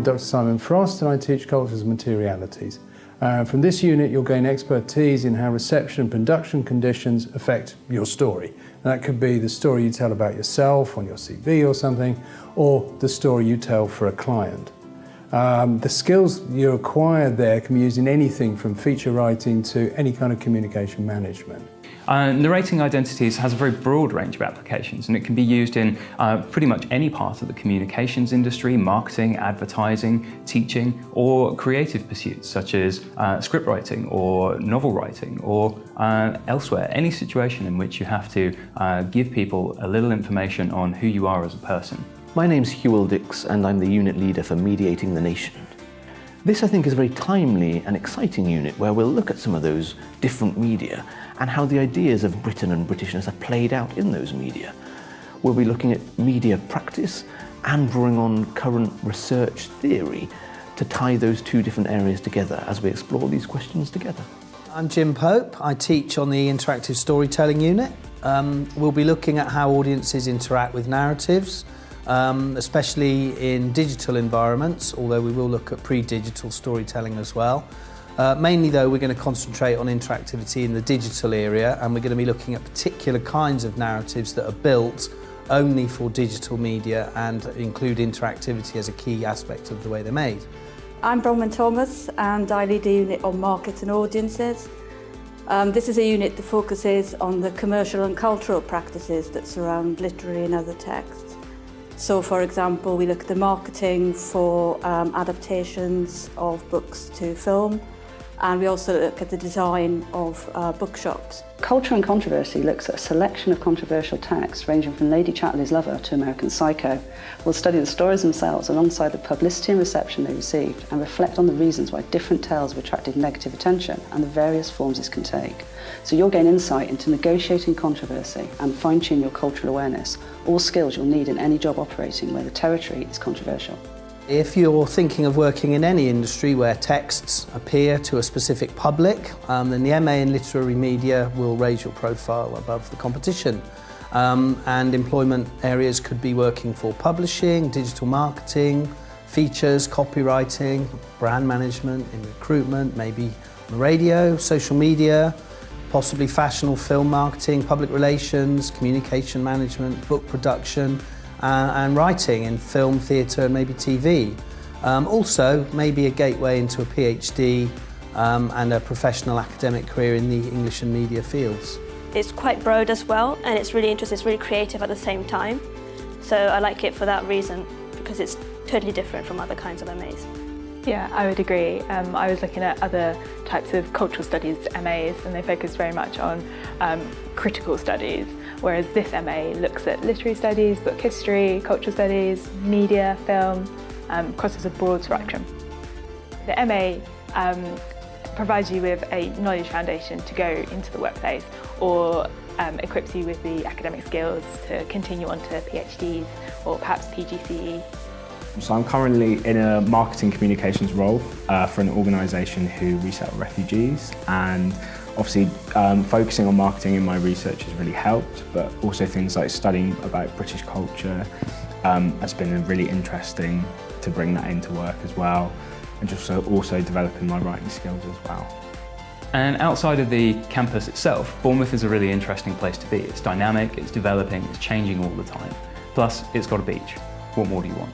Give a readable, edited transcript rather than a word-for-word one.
Dr. Simon Frost and I teach Cultures and Materialities. From this unit you'll gain expertise in how reception and production conditions affect your story. And that could be the story you tell about yourself on your CV or something, or the story you tell for a client. The skills you acquire there can be used in anything from feature writing to any kind of communication management. Narrating identities has a very broad range of applications, and it can be used in pretty much any part of the communications industry, marketing, advertising, teaching, or creative pursuits such as script writing or novel writing, or elsewhere, any situation in which you have to give people a little information on who you are as a person. My name's Hugh Dix, and I'm the unit leader for Mediating the Nation. This, I think, is a very timely and exciting unit where we'll look at some of those different media and how the ideas of Britain and Britishness are played out in those media. We'll be looking at media practice and drawing on current research theory to tie those two different areas together as we explore these questions together. I'm Jim Pope. I teach on the interactive storytelling unit. We'll be looking at how audiences interact with narratives, especially in digital environments, although we will look at pre-digital storytelling as well. Mainly though, we're going to concentrate on interactivity in the digital area, and we're going to be looking at particular kinds of narratives that are built only for digital media and include interactivity as a key aspect of the way they're made. I'm Bronwyn Thomas, and I lead a unit on markets and audiences. This is a unit that focuses on the commercial and cultural practices that surround literary and other texts. So, for example, we look at the marketing for adaptations of books to film, and we also look at the design of bookshops. Culture and Controversy looks at a selection of controversial texts ranging from Lady Chatterley's Lover to American Psycho. We'll study the stories themselves alongside the publicity and reception they received, and reflect on the reasons why different tales have attracted negative attention and the various forms this can take. So you'll gain insight into negotiating controversy and fine-tune your cultural awareness, all skills you'll need in any job operating where the territory is controversial. If you're thinking of working in any industry where texts appear to a specific public, then the MA in Literary Media will raise your profile above the competition. And employment areas could be working for publishing, digital marketing, features, copywriting, brand management, in recruitment, maybe on the radio, social media, possibly fashion or film marketing, public relations, communication management, book production, and writing in film, theatre and maybe TV. Also, maybe a gateway into a PhD and a professional academic career in the English and media fields. It's quite broad as well, and it's really interesting, it's really creative at the same time. So I like it for that reason, because it's totally different from other kinds of MAs. Yeah, I would agree. I was looking at other types of cultural studies MAs, and they focus very much on critical studies, whereas this MA looks at literary studies, book history, cultural studies, media, film, crosses a broad spectrum. The MA provides you with a knowledge foundation to go into the workplace, or equips you with the academic skills to continue on to PhDs or perhaps PGCE. So I'm currently in a marketing communications role for an organisation who resettle refugees, and obviously focusing on marketing in my research has really helped, but also things like studying about British culture has been really interesting to bring that into work as well, and just also developing my writing skills as well. And outside of the campus itself, Bournemouth is a really interesting place to be. It's dynamic, it's developing, it's changing all the time. Plus, it's got a beach. What more do you want?